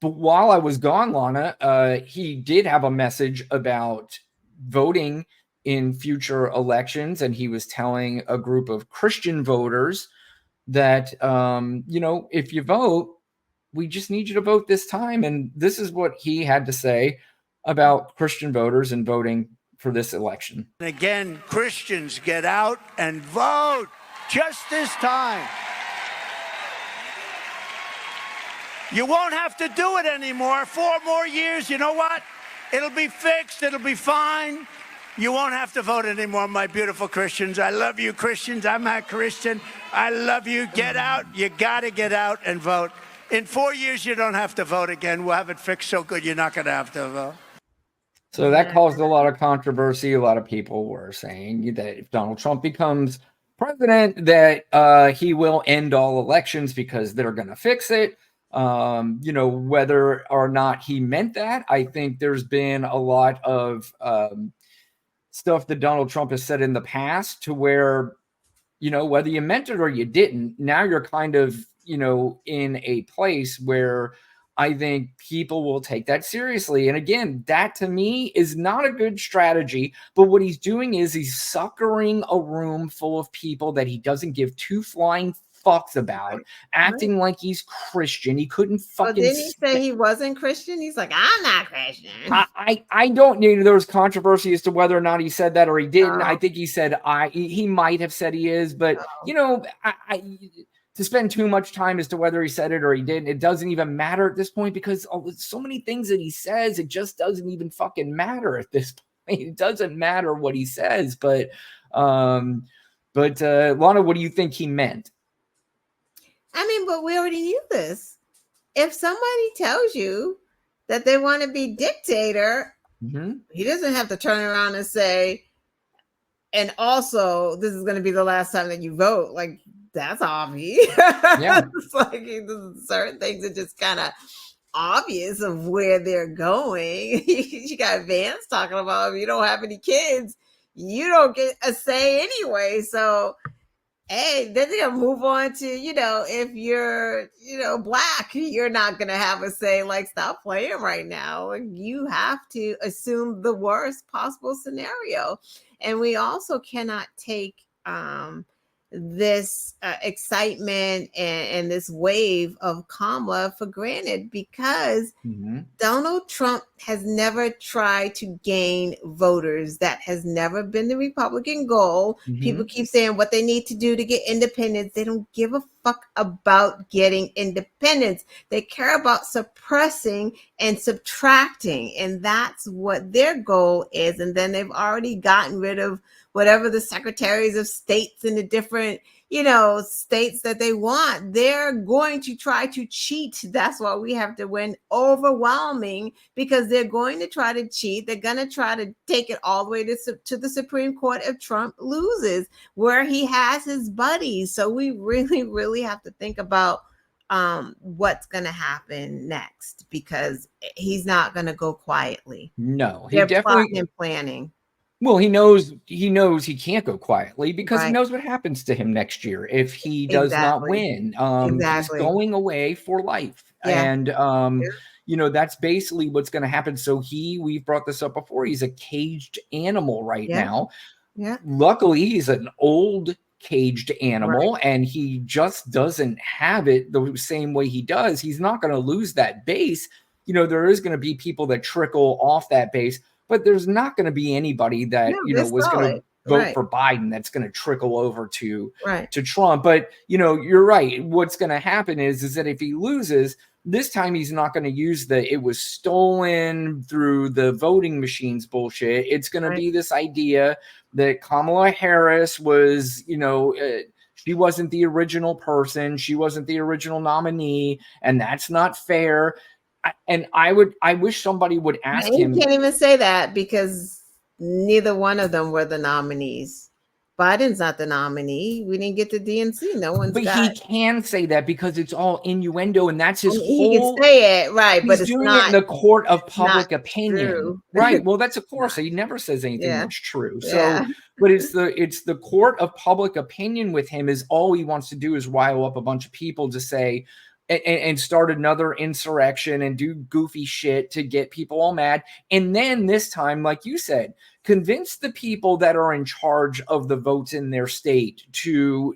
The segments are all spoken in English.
But while I was gone, Lana, he did have a message about voting in future elections, and he was telling a group of Christian voters that, if you vote, we just need you to vote this time. And this is what he had to say about Christian voters and voting for this election. Again, Christians, get out and vote just this time. You won't have to do it anymore. 4 more years, you know what? It'll be fixed. It'll be fine. You won't have to vote anymore, my beautiful Christians. I love you, Christians. I'm a Christian. I love you. Get out. You got to get out and vote. In 4 years, you don't have to vote again. We'll have it fixed so good you're not going to have to vote. So that caused a lot of controversy. A lot of people were saying that if Donald Trump becomes president, that he will end all elections because they're going to fix it. Whether or not he meant that, I think there's been a lot of stuff that Donald Trump has said in the past to where, whether you meant it or you didn't, now you're kind of, in a place where I think people will take that seriously. And again, that to me is not a good strategy. But what he's doing is he's suckering a room full of people that he doesn't give 2 flying fucks about, acting like he's Christian. He couldn't fucking. Didn't he say he wasn't Christian? He's like, I'm not Christian. I don't know. There was controversy as to whether or not he said that or he didn't. I think he said he might have said he is, but to spend too much time as to whether he said it or he didn't, it doesn't even matter at this point, because so many things that he says, it just doesn't even fucking matter at this point. It doesn't matter what he says, but Lana, what do you think he meant? I mean, but we already knew this. If somebody tells you that they want to be dictator, he doesn't have to turn around and say, and also, this is going to be the last time that you vote. Like, that's obvious. Yeah. It's like certain things are just kind of obvious of where they're going. You got Vance talking about, if you don't have any kids, you don't get a say anyway. So, hey, then they're gonna move on to, if you're, Black, you're not gonna have a say. Like, stop playing right now. You have to assume the worst possible scenario. And we also cannot take this excitement and this wave of Kamala for granted, because Donald Trump has never tried to gain voters. That has never been the Republican goal. People keep saying what they need to do to get independence. They don't give a fuck about getting independence. They care about suppressing and subtracting, and that's what their goal is. And then they've already gotten rid of whatever the secretaries of states in the different, states that they want. They're going to try to cheat. That's why we have to win overwhelming, because they're going to try to cheat. They're going to try to take it all the way to the Supreme Court if Trump loses, where he has his buddies. So we really, really have to think about what's going to happen next, because he's not going to go quietly. No, they're definitely planning. Well, he knows he can't go quietly, because he knows what happens to him next year if he does not win. He's going away for life. Yeah. And, that's basically what's going to happen. So we've brought this up before. He's a caged animal right now. Yeah. Luckily, he's an old caged animal, and he just doesn't have it the same way he does. He's not going to lose that base. There is going to be people that trickle off that base, but there's not going to be anybody that, was going to vote for Biden that's going to trickle over to Trump. But, you're right. What's going to happen is that if he loses, this time he's not going to use it was stolen through the voting machines bullshit. It's going to be this idea that Kamala Harris was, she wasn't the original person. She wasn't the original nominee, and that's not fair. And I wish somebody would ask him. He can't even say that, because neither one of them were the nominees. Biden's not the nominee. We didn't get the DNC. No one's But he can say that because it's all innuendo, and that's his He can say it, right? But it's doing not it in the court of public opinion, true. Right? Well, that's of course he never says anything that's true. So, but it's the court of public opinion with him is all he wants to do is rile up a bunch of people to say, and start another insurrection and do goofy shit to get people all mad. And then this time, like you said, convince the people that are in charge of the votes in their state to,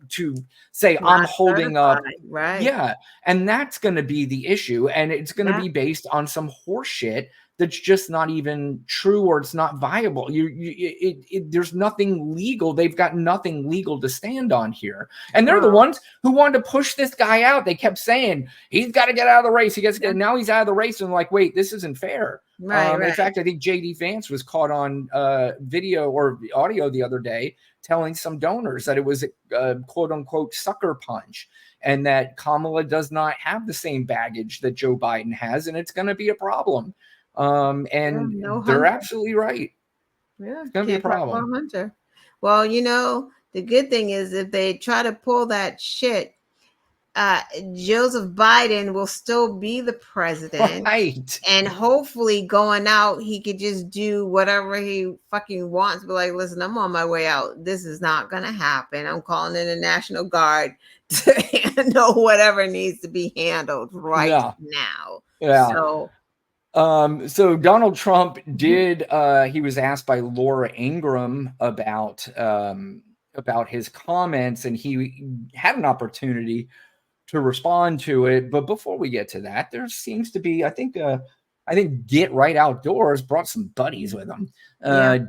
to say, Not I'm holding up. right. Yeah. And that's going to be the issue. And it's going to be based on some horse shit that's just not even true, or it's not viable. There's nothing legal. They've got nothing legal to stand on here. And they're the ones who wanted to push this guy out. They kept saying, he's got to get out of the race. Now he's out of the race. And like, wait, this isn't fair. Right. In fact, I think JD Vance was caught on video or audio the other day telling some donors that it was a quote unquote sucker punch, and that Kamala does not have the same baggage that Joe Biden has. And it's going to be a problem. They're absolutely right. Yeah, it's gonna be a problem. Hunter. Well, the good thing is if they try to pull that shit, Joseph Biden will still be the president, right? And hopefully, going out, he could just do whatever he fucking wants. But like, listen, I'm on my way out. This is not gonna happen. I'm calling in the National Guard to handle whatever needs to be handled now. Yeah. So Donald Trump did, he was asked by Laura Ingraham about his comments, and he had an opportunity to respond to it. But before we get to that, there seems to be, I think Get Right Outdoors brought some buddies with them.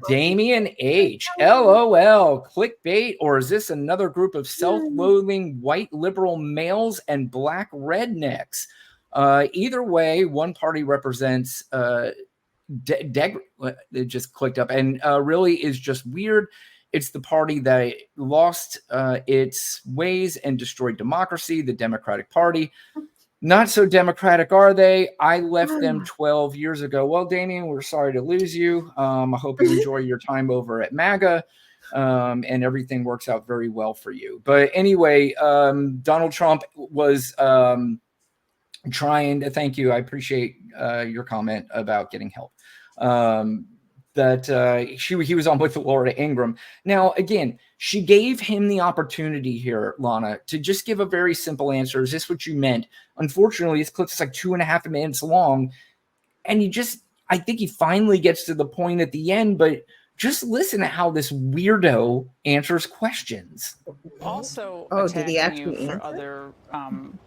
Damian H. LOL, clickbait, or is this another group of self-loathing white liberal males and black rednecks? Either way, one party represents it just clicked up, and really is just weird. It's the party that lost its ways and destroyed democracy, the Democratic Party. Not so democratic, are they? I left them 12 years ago. Well, Damien, we're sorry to lose you. I hope you enjoy your time over at MAGA, and everything works out very well for you. But anyway, Donald Trump was trying to, thank you. I appreciate your comment about getting help. He was on with Laura Ingraham. Now, again, she gave him the opportunity here, Lana, to just give a very simple answer. Is this what you meant? Unfortunately, this clip is like 2.5 minutes long. And I think he finally gets to the point at the end, but just listen to how this weirdo answers questions. Also, did he actually you for other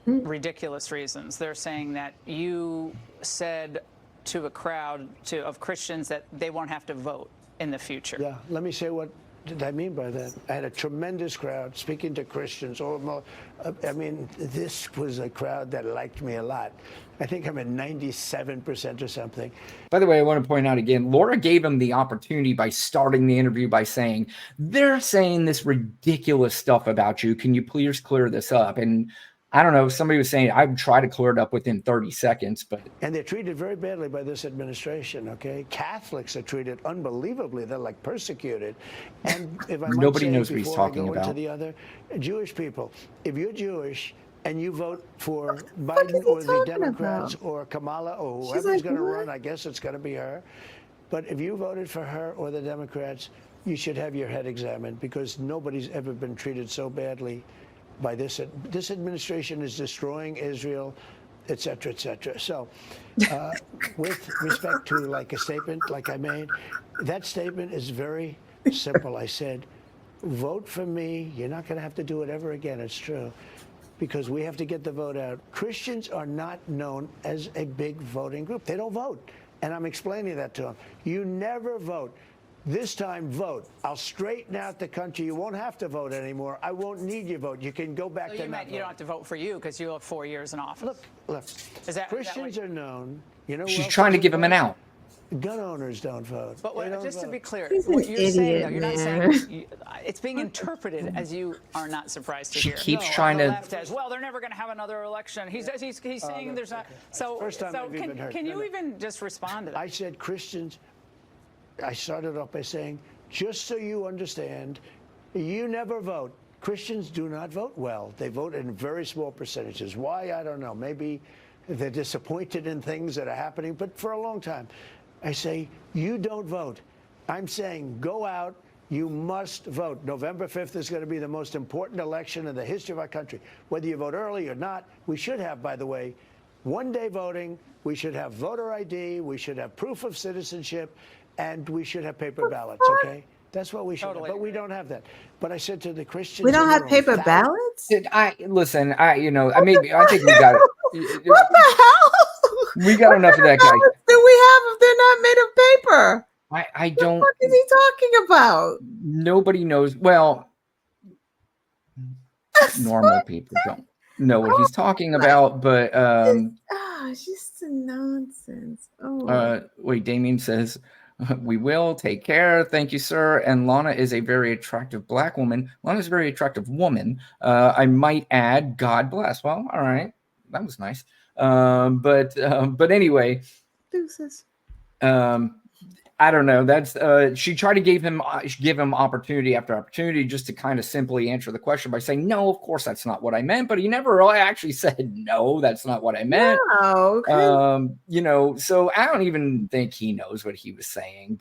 ridiculous reasons. They're saying that you said to a crowd of Christians that they won't have to vote in the future. Yeah, let me say what did I mean by that. I had a tremendous crowd speaking to Christians. This was a crowd that liked me a lot. I think I'm at 97% or something. By the way, I want to point out again, Laura gave him the opportunity by starting the interview by saying, they're saying this ridiculous stuff about you. Can you please clear this up? And I don't know, somebody was saying, I'd try to clear it up within 30 seconds. And they're treated very badly by this administration, okay? Catholics are treated unbelievably. They're like persecuted. And if I might nobody say, knows what he's talking before I go about. into the other, Jewish people, if you're Jewish and you vote for Biden or the Democrats or Kamala or whoever's going to run, I guess it's going to be her. But if you voted for her or the Democrats, you should have your head examined, because nobody's ever been treated so badly by this. This administration is destroying Israel, et cetera, et cetera. So with respect to like a statement like I made, that statement is very simple. I said, vote for me. You're not going to have to do it ever again. It's true, because we have to get the vote out. Christians are not known as a big voting group. They don't vote. And I'm explaining that to them. You never vote. This time, vote. I'll straighten out the country. You won't have to vote anymore. I won't need your vote. You can go back to not voting. You don't have to vote for you because you have 4 years in office. Look. Christians are known. She's trying to give him an out. Gun owners don't vote. But just to be clear, what you're saying, though, you're not saying it's being interpreted as you are not surprised to hear. She keeps trying to. Left as, well, they're never going to have another election. He's saying there's not. So can you even just respond to that? I said Christians. I started off by saying, just so you understand, you never vote. Christians do not vote well. They vote in very small percentages. Why? I don't know. Maybe they're disappointed in things that are happening, but for a long time, I say, you don't vote. I'm saying go out, You must vote. November 5th is going to be the most important election in the history of our country. Whether you vote early or not, we should have, by the way, one-day voting. We should have voter ID. We should have proof of citizenship, and we should have paper ballots. Okay, that's what we should have. But we don't have that. But I said to the Christians, we don't have paper ballots. I think we got it. What the hell? We got enough of that guy. What do we have if they're not made of paper? I don't. What is he talking about? Nobody knows. Well, normal people don't know what he's talking about, but it's just a nonsense. wait, Damien says we will take care. Thank you, sir. And Lana is a very attractive black woman. Lana's a very attractive woman. I might add, God bless. Well, all right, that was nice. But anyway, deuces. I don't know. That's she tried to give him opportunity after opportunity just to kind of simply answer the question by saying, no, of course that's not what I meant. But he never really actually said, no, that's not what I meant. No, So I don't even think he knows what he was saying.